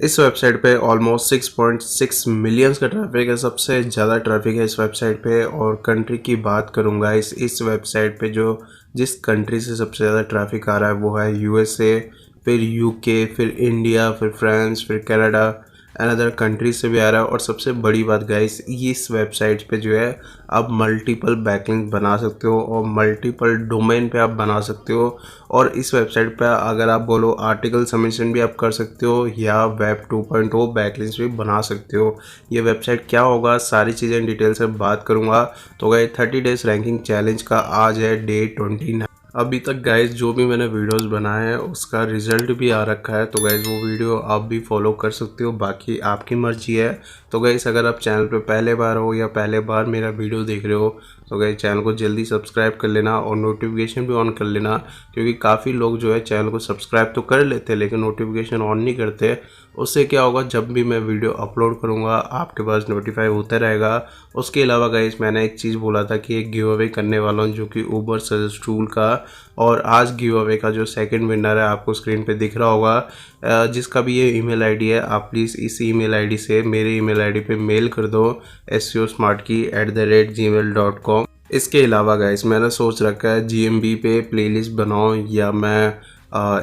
इस वेबसाइट पे almost 6.6 millions का ट्रैफिक है। सबसे ज़्यादा ट्रैफिक है इस वेबसाइट पे। और कंट्री की बात करूँगा, इस वेबसाइट पे जो जिस कंट्री से सबसे ज़्यादा ट्रैफिक आ रहा है वो है यूएसए, फिर यूके, फिर इंडिया, फिर फ्रांस, फिर कनाडा एंड अदर कंट्री से भी आ रहा है। और सबसे बड़ी बात गाइस, इस वेबसाइट पे जो है आप मल्टीपल बैकलिंक बना सकते हो और मल्टीपल डोमेन पे आप बना सकते हो। और इस वेबसाइट पे अगर आप बोलो आर्टिकल सबमिशन भी आप कर सकते हो या वेब 2.0 बैकलिंक्स भी बना सकते हो। ये वेबसाइट क्या होगा, सारी चीज़ें डिटेल से बात करूँगा। तो गाइस 30 डेज रैंकिंग चैलेंज का आज है डे 29। अभी तक गाइज जो भी मैंने वीडियोस बनाए हैं उसका रिजल्ट भी आ रखा है, तो गाइज वो वीडियो आप भी फॉलो कर सकते हो, बाकी आपकी मर्जी है। तो गाइज अगर आप चैनल पे पहले बार हो या पहले बार मेरा वीडियो देख रहे हो तो गाइज चैनल को जल्दी सब्सक्राइब कर लेना और नोटिफिकेशन भी ऑन कर लेना, क्योंकि काफ़ी लोग जो है चैनल को सब्सक्राइब तो कर लेते हैं लेकिन नोटिफिकेशन ऑन नहीं करते। उससे क्या होगा, जब भी मैं वीडियो अपलोड करूँगा आपके पास नोटिफाई होता रहेगा। उसके अलावा गाइज मैंने एक चीज़ बोला था कि एक गिव अवे करने वाला हूँ जो कि उबर सजेस्ट टूल का। और आज गिव अवे का जो सेकंड विनर है आपको स्क्रीन पे दिख रहा होगा, जिसका भी ये ईमेल आईडी है, आप प्लीज़ इस ईमेल आईडी से मेरे ईमेल आईडी पे मेल कर दो seo.smartkey@gmail.com। इसके अलावा गाइस मैंने सोच रखा है GMB पे प्लेलिस्ट बनाऊं या मैं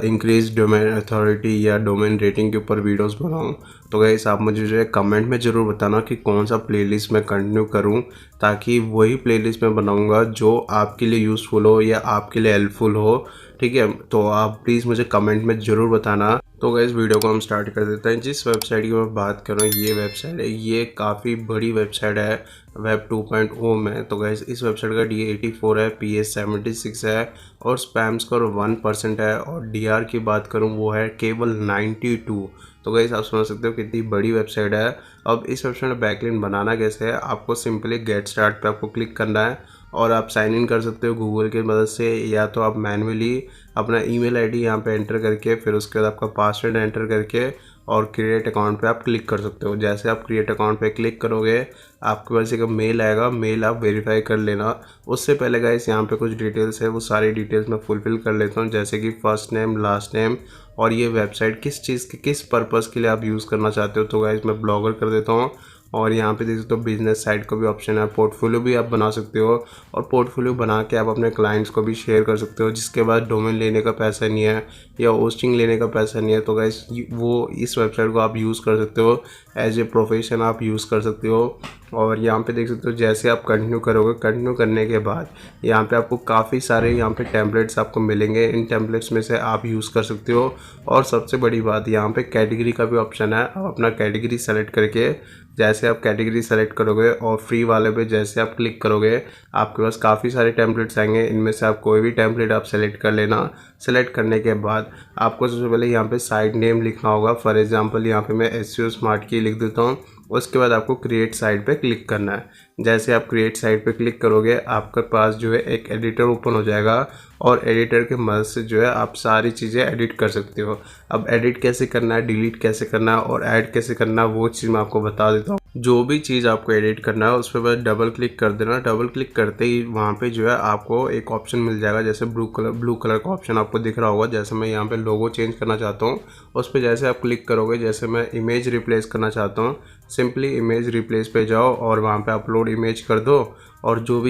इंक्रीज डोमेन अथॉरिटी या डोमेन रेटिंग के ऊपर वीडियोस बनाऊं। तो गाइस आप मुझे जो है कमेंट में ज़रूर बताना कि कौन सा प्लेलिस्ट मैं कंटिन्यू करूं, ताकि वही प्लेलिस्ट मैं बनाऊंगा जो आपके लिए यूज़फुल हो या आपके लिए हेल्पफुल हो। ठीक है, तो आप प्लीज़ मुझे कमेंट में ज़रूर बताना। तो गाइस वीडियो को हम स्टार्ट कर देते हैं। जिस वेबसाइट की मैं बात कर रहा हूँ ये वेबसाइट है, ये काफ़ी बड़ी वेबसाइट है वेब 2.0 में। तो गाइस इस वेबसाइट का DA84 है, PS 76 है और स्पैम स्कोर 1% है। और DR की बात करूँ वो है केवल 92। तो गाइस आप समझ सकते हो कितनी बड़ी वेबसाइट है। अब इस वेबसाइट में बैकलिंक बनाना कैसे है, आपको सिंपली गेट स्टार्ट पे आपको क्लिक करना है और आप साइन इन कर सकते हो गूगल की मदद से, या तो आप मैन्युअली अपना ईमेल आईडी यहाँ पे एंटर करके फिर उसके बाद आपका पासवर्ड एंटर करके और क्रिएट अकाउंट पे आप क्लिक कर सकते हो। जैसे आप क्रिएट अकाउंट पे क्लिक करोगे आपके पास एक मेल आएगा, मेल आप वेरीफाई कर लेना। उससे पहले गाइस यहाँ पे कुछ डिटेल्स है, वो सारी डिटेल्स मैं फुलफिल कर लेता हूँ, जैसे कि फर्स्ट नेम, लास्ट नेम और ये वेबसाइट किस चीज़ के किस पर्पज़ के लिए आप यूज़ करना चाहते हो। तो गाइस मैं ब्लॉगर कर देता हूँ और यहाँ पे देख सकते हो बिजनेस साइट का भी ऑप्शन है, पोर्टफोलियो भी आप बना सकते हो और पोर्टफोलियो बना के आप अपने क्लाइंट्स को भी शेयर कर सकते हो, जिसके बाद डोमेन लेने का पैसा नहीं है या होस्टिंग लेने का पैसा नहीं है। तो गाइस वो इस वेबसाइट को आप यूज़ कर सकते हो, एज ए प्रोफेशन आप यूज़ कर सकते हो। और यहाँ पे देख सकते हो जैसे आप कंटिन्यू करोगे, कंटिन्यू करने के बाद यहाँ पे आपको काफ़ी सारे यहाँ पे टेम्पलेट्स आपको मिलेंगे, इन टेम्पलेट्स में से आप यूज़ कर सकते हो। और सबसे बड़ी बात यहाँ पे कैटेगरी का भी ऑप्शन है, आप अपना कैटेगरी सेलेक्ट करके जैसे आप कैटेगरी सेलेक्ट करोगे और फ्री वाले पे जैसे आप क्लिक करोगे आपके पास काफ़ी सारे टेम्पलेट्स आएंगे, इनमें से आप कोई भी टेम्पलेट आप सेलेक्ट कर लेना। सेलेक्ट करने के बाद आपको सबसे पहले यहाँ पे साइट नेम लिखना होगा। फॉर एग्जांपल यहाँ पे मैं SEO स्मार्ट की लिख देता हूँ। उसके बाद आपको क्रिएट साइट पे क्लिक करना है। जैसे आप क्रिएट साइट पे क्लिक करोगे आपके पास जो है एक एडिटर ओपन हो जाएगा और एडिटर के मदद से जो है आप सारी चीज़ें एडिट कर सकते हो। अब एडिट कैसे करना है, डिलीट कैसे करना है और ऐड कैसे करना है वो चीज़ मैं आपको बता देता हूँ। जो भी चीज़ आपको एडिट करना है उस पर बस डबल क्लिक कर देना। डबल क्लिक करते ही वहाँ पे जो है आपको एक ऑप्शन मिल जाएगा, जैसे ब्लू कलर का ऑप्शन आपको दिख रहा होगा। जैसे मैं यहाँ पे लोगो चेंज करना चाहता हूँ उस पर जैसे आप क्लिक करोगे, जैसे मैं इमेज रिप्लेस करना चाहता हूँ सिंपली इमेज रिप्लेस पे जाओ और वहाँ पे अपलोड इमेज कर दो और जो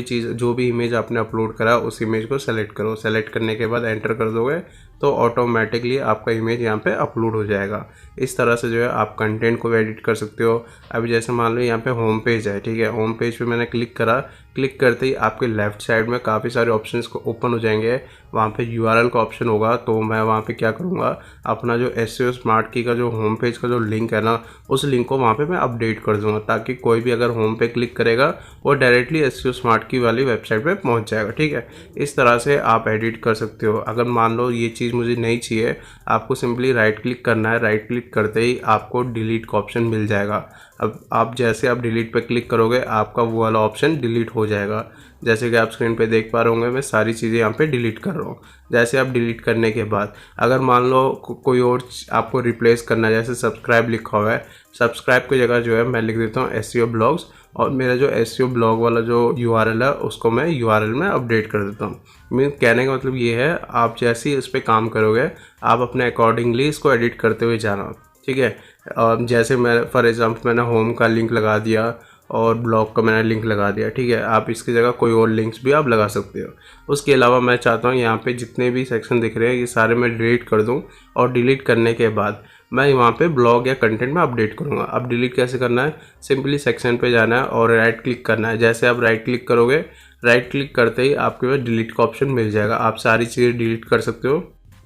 भी इमेज आपने अपलोड करा उस इमेज को सेलेक्ट करो। सेलेक्ट करने के बाद एंटर कर दोगे तो ऑटोमेटिकली आपका इमेज यहाँ पे अपलोड हो जाएगा। इस तरह से जो है आप कंटेंट को भी एडिट कर सकते हो। अभी जैसे मान लो यहाँ पे होम पेज है, ठीक है, होम पेज पे मैंने क्लिक करा, क्लिक करते ही आपके लेफ्ट साइड में काफ़ी सारे ऑप्शंस को ओपन हो जाएंगे। वहाँ पे URL का ऑप्शन होगा, तो मैं वहाँ पे क्या करूँगा, अपना जो SEO स्मार्ट की का जो होम पेज का जो लिंक है ना उस लिंक को वहाँ पे मैं अपडेट कर दूँगा, ताकि कोई भी अगर होम पे क्लिक करेगा वो डायरेक्टली SEO स्मार्ट की वाली वेबसाइट पे पहुँच जाएगा। ठीक है, इस तरह से आप एडिट कर सकते हो। अगर मान लो ये चीज़ मुझे नहीं चाहिए, आपको सिंपली राइट क्लिक करना है। राइट क्लिक करते ही आपको डिलीट का ऑप्शन मिल जाएगा। अब आप जैसे आप डिलीट पे क्लिक करोगे आपका वो वाला ऑप्शन डिलीट हो जाएगा। जैसे कि आप स्क्रीन पे देख पा रहे होंगे मैं सारी चीज़ें यहाँ पे डिलीट कर रहा हूँ। जैसे आप डिलीट करने के बाद अगर मान लो कोई और आपको रिप्लेस करना है, जैसे सब्सक्राइब लिखा हुआ है, सब्सक्राइब की जगह जो है मैं लिख देता हूँ SEO ब्लॉग्स और मेरा जो SEO ब्लॉग वाला जो URL है उसको मैं URL में अपडेट कर देता हूँ। मीन कहने का मतलब ये है, आप जैसे ही इस पर काम करोगे आप अपने अकॉर्डिंगली इसको एडिट करते हुए जाना। ठीक है। जैसे मैं फॉर एग्जांपल मैंने होम का लिंक लगा दिया और ब्लॉग का मैंने लिंक लगा दिया, ठीक है। आप इसकी जगह कोई और लिंक्स भी आप लगा सकते हो। उसके अलावा मैं चाहता हूँ यहाँ पे जितने भी सेक्शन दिख रहे हैं ये सारे मैं डिलीट कर दूँ, और डिलीट करने के बाद मैं वहाँ पे ब्लॉग या कंटेंट में अपडेट करूँगा। अब डिलीट कैसे करना है, सिंपली सेक्शन पे जाना है और राइट क्लिक करना है। जैसे आप राइट क्लिक करोगे, राइट क्लिक करते ही आपके पास डिलीट का ऑप्शन मिल जाएगा, आप सारी चीज़ें डिलीट कर सकते हो।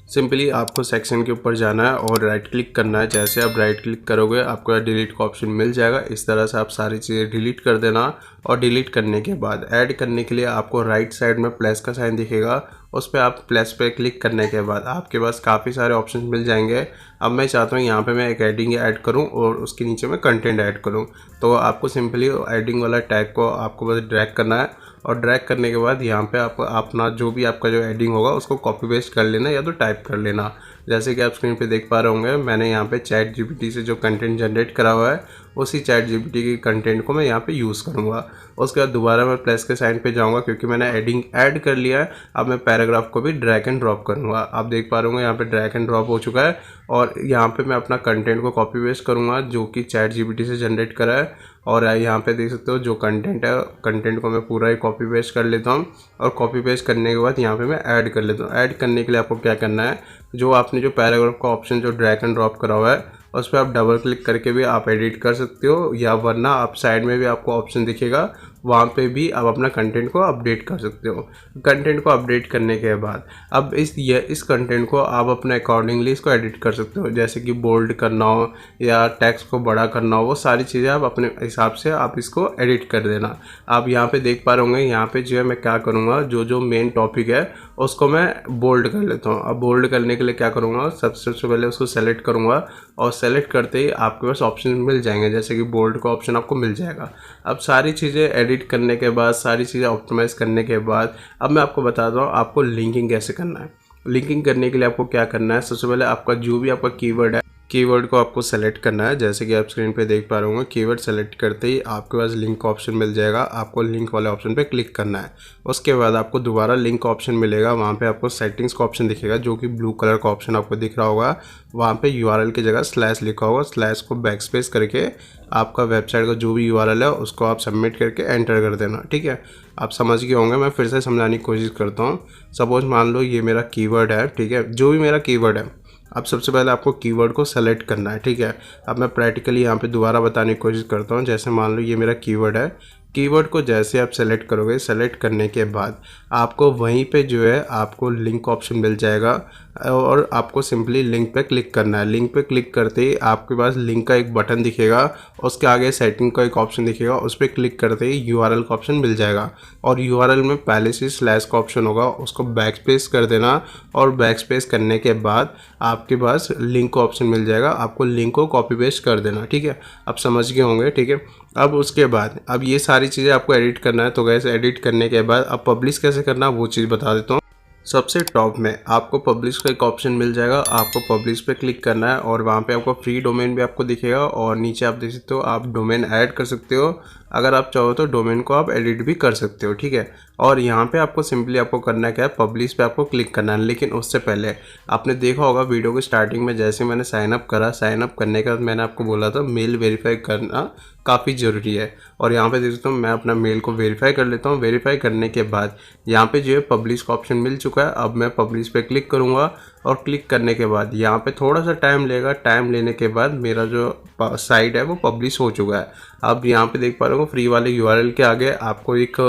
सिंपली आपको सेक्शन के ऊपर जाना है और राइट क्लिक करना है। जैसे आप राइट क्लिक करोगे आपको डिलीट का ऑप्शन मिल जाएगा। इस तरह से आप सारी चीज़ें डिलीट कर देना, और डिलीट करने के बाद ऐड करने के लिए आपको राइट साइड में प्लस का साइन दिखेगा, उस पर आप प्लस पे क्लिक करने के बाद आपके पास काफ़ी सारे ऑप्शन मिल जाएंगे। अब मैं चाहता हूँ यहाँ पे मैं एक एडिंग ऐड करूँ और उसके नीचे मैं कंटेंट ऐड करूँ। तो आपको सिंपली एडिंग वाला टैग को आपको बस ड्रैग करना है, और ड्रैग करने के बाद यहाँ पे आप अपना जो भी आपका जो एडिंग होगा उसको कॉपी पेस्ट कर लेना या तो टाइप कर लेना। जैसे कि आप स्क्रीन पे देख पा रहे होंगे, मैंने यहाँ पे चैट जीपीटी से जो कंटेंट जनरेट करा हुआ है उसी चैट जीपीटी के कंटेंट को मैं यहाँ पे यूज़ करूँगा। उसके बाद दोबारा मैं प्लस के साइन पे जाऊँगा क्योंकि मैंने एडिंग ऐड कर लिया है। अब मैं पैराग्राफ को भी ड्रैग एंड ड्रॉप करूँगा। आप देख पा रहे होंगे यहाँ पे ड्रैग एंड ड्रॉप हो चुका है, और यहाँ पे मैं अपना कंटेंट को कॉपी पेस्ट करूँगा जो कि चैट जीपीटी से जनरेट करा है। और यहाँ पे देख सकते हो जो कंटेंट है, कंटेंट को मैं पूरा ही कॉपी पेस्ट कर लेता हूँ, और कॉपी पेस्ट करने के बाद यहाँ पे मैं ऐड कर लेता हूँ। ऐड करने के लिए आपको क्या करना है, जो आपने जो पैराग्राफ का ऑप्शन जो ड्रैग एंड ड्रॉप करा हुआ है उस पर आप डबल क्लिक करके भी आप एडिट कर सकते हो, या वरना आप साइड में भी आपको ऑप्शन दिखेगा, वहाँ पे भी आप अपना कंटेंट को अपडेट कर सकते हो। कंटेंट को अपडेट करने के बाद अब इस कंटेंट को आप अपने अकॉर्डिंगली इसको एडिट कर सकते हो, जैसे कि बोल्ड करना हो या टेक्स्ट को बड़ा करना हो, वो सारी चीज़ें आप अपने हिसाब से आप इसको एडिट कर देना। आप यहाँ पे देख पा रहे होंगे, यहाँ पे जो है मैं क्या करूँगा, जो मेन टॉपिक है उसको मैं बोल्ड कर लेता हूँ। अब बोल्ड करने के लिए क्या करूँगा, सबसे पहले उसको सेलेक्ट करूँगा, और सेलेक्ट करते ही आपके पास ऑप्शन मिल जाएंगे, जैसे कि बोल्ड का ऑप्शन आपको मिल जाएगा। अब सारी चीज़ें एडिट करने के बाद, सारी चीज़ें ऑप्टिमाइज़ करने के बाद अब मैं आपको बताता हूँ आपको लिंकिंग कैसे करना है। लिंकिंग करने के लिए आपको क्या करना है, सबसे पहले आपका जो भी आपका कीवर्ड है, कीवर्ड को आपको सेलेक्ट करना है। जैसे कि आप स्क्रीन पे देख पा रहे होंगे, कीवर्ड सेलेक्ट करते ही आपके पास लिंक का ऑप्शन मिल जाएगा। आपको लिंक वाले ऑप्शन पे क्लिक करना है। उसके बाद आपको दोबारा लिंक का ऑप्शन मिलेगा, वहाँ पे आपको सेटिंग्स का ऑप्शन दिखेगा जो कि ब्लू कलर का ऑप्शन आपको दिख रहा होगा। वहाँ पे यूआरएल की जगह स्लैश लिखा होगा, स्लैश को बैक स्पेस करके आपका वेबसाइट का जो भी यूआरएल है उसको आप सबमिट करके एंटर कर देना, ठीक है। आप समझ गए होंगे, मैं फिर से समझाने की कोशिश करता हूँ। सपोज मान लो ये मेरा कीवर्ड है, ठीक है, जो भी मेरा कीवर्ड है। अब सबसे पहले आपको कीवर्ड को सेलेक्ट करना है, ठीक है। अब मैं प्रैक्टिकली यहाँ पे दोबारा बताने की कोशिश करता हूँ। जैसे मान लो ये मेरा कीवर्ड है, कीवर्ड को जैसे आप सेलेक्ट करोगे, सेलेक्ट करने के बाद आपको वहीं पे जो है आपको लिंक ऑप्शन मिल जाएगा, और आपको सिंपली लिंक पे क्लिक करना है। लिंक पे क्लिक करते ही आपके पास लिंक का एक बटन दिखेगा, उसके आगे सेटिंग का एक ऑप्शन दिखेगा, उस पर क्लिक करते ही यूआरएल का ऑप्शन मिल जाएगा, और यूआरएल में पहले से स्लैश का ऑप्शन होगा, उसको बैक स्पेस कर देना, और बैक स्पेस करने के बाद आपके पास लिंक का ऑप्शन मिल जाएगा। आपको लिंक को कॉपी पेस्ट कर देना, ठीक है। आप समझ गए होंगे, ठीक है। अब उसके बाद अब ये सारी चीज़ें आपको एडिट करना है। तो गैस एडिट करने के बाद अब पब्लिश कैसे करना है वो चीज़ बता देता हूँ। सबसे टॉप में आपको पब्लिश का एक ऑप्शन मिल जाएगा, आपको पब्लिश पे क्लिक करना है, और वहाँ पे आपको फ्री डोमेन भी आपको दिखेगा, और नीचे आप देख सकते हो आप डोमेन ऐड कर सकते हो। अगर आप चाहो तो डोमेन को आप एडिट भी कर सकते हो, ठीक है। और यहाँ पे आपको सिंपली आपको करना क्या है, पब्लिश पे आपको क्लिक करना है। लेकिन उससे पहले आपने देखा होगा वीडियो के स्टार्टिंग में, जैसे मैंने साइन अप करा, साइन अप करने के बाद मैंने आपको बोला था मेल वेरीफाई करना काफ़ी ज़रूरी है। और यहाँ पे देख सकते हो मैं अपना मेल को वेरीफाई कर लेता हूँ। वेरीफाई करने के बाद यहाँ पे जो है पब्लिश का ऑप्शन मिल चुका है। अब मैं पब्लिश पे क्लिक करूँगा, और क्लिक करने के बाद यहाँ पे थोड़ा सा टाइम लेगा। टाइम लेने के बाद मेरा जो साइट है वो पब्लिश हो चुका है। अब यहाँ पे देख पा रहे हो फ्री वाले यूआरएल के आगे आपको एक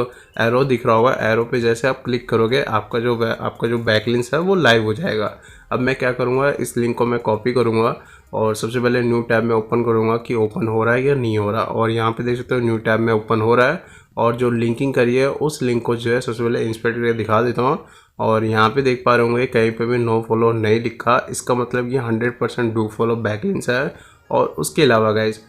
एरो दिख रहा होगा। एरो पे जैसे आप क्लिक करोगे आपका जो बैकलिंक्स है वो लाइव हो जाएगा। अब मैं क्या करूँगा, इस लिंक को मैं कॉपी करूँगा, और सबसे पहले न्यू टैब में ओपन करूँगा कि ओपन हो रहा है या नहीं हो रहा। और यहाँ पे देख सकते हो न्यू टैब में ओपन हो रहा है, और जो लिंकिंग करी है उस लिंक को जो है सबसे पहले इंस्पेक्ट करके दिखा देता हूँ। और यहाँ पे देख पा रहे होंगे कहीं पे भी नो फॉलो नहीं लिखा, इसका मतलब ये 100% डू फॉलो बैकलिंक्स है। और उसके अलावा गाइस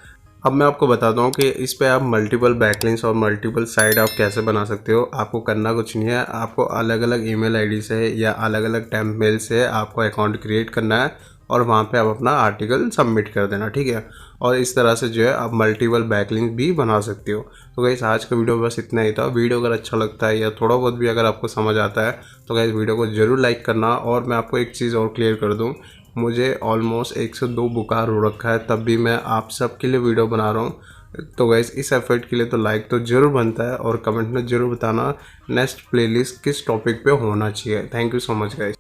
अब मैं आपको बताता हूँ कि इस पे आप मल्टीपल बैकलिंक्स और मल्टीपल साइट आप कैसे बना सकते हो। आपको करना कुछ नहीं है, आपको अलग अलग ईमेल आईडी से या अलग अलग टेम्पमेल से आपको अकाउंट क्रिएट करना है, और वहाँ पे आप अपना आर्टिकल सबमिट कर देना, ठीक है। और इस तरह से जो है आप मल्टीपल बैकलिंक भी बना सकते हो। तो गाइस आज का वीडियो बस इतना ही था। वीडियो अगर अच्छा लगता है या थोड़ा बहुत भी अगर आपको समझ आता है तो गाइस वीडियो को ज़रूर लाइक करना। और मैं आपको एक चीज़ और क्लियर कर दूं मुझे ऑलमोस्ट 1 से 2 बुखार हो रखा है, तब भी मैं आप सब के लिए वीडियो बना रहा हूँ। तो गाइस इस एफर्ट के लिए तो लाइक तो ज़रूर बनता है और कमेंट में ज़रूर बताना नेक्स्ट प्लेलिस्ट किस टॉपिक पे होना चाहिए। Thank you so much guys.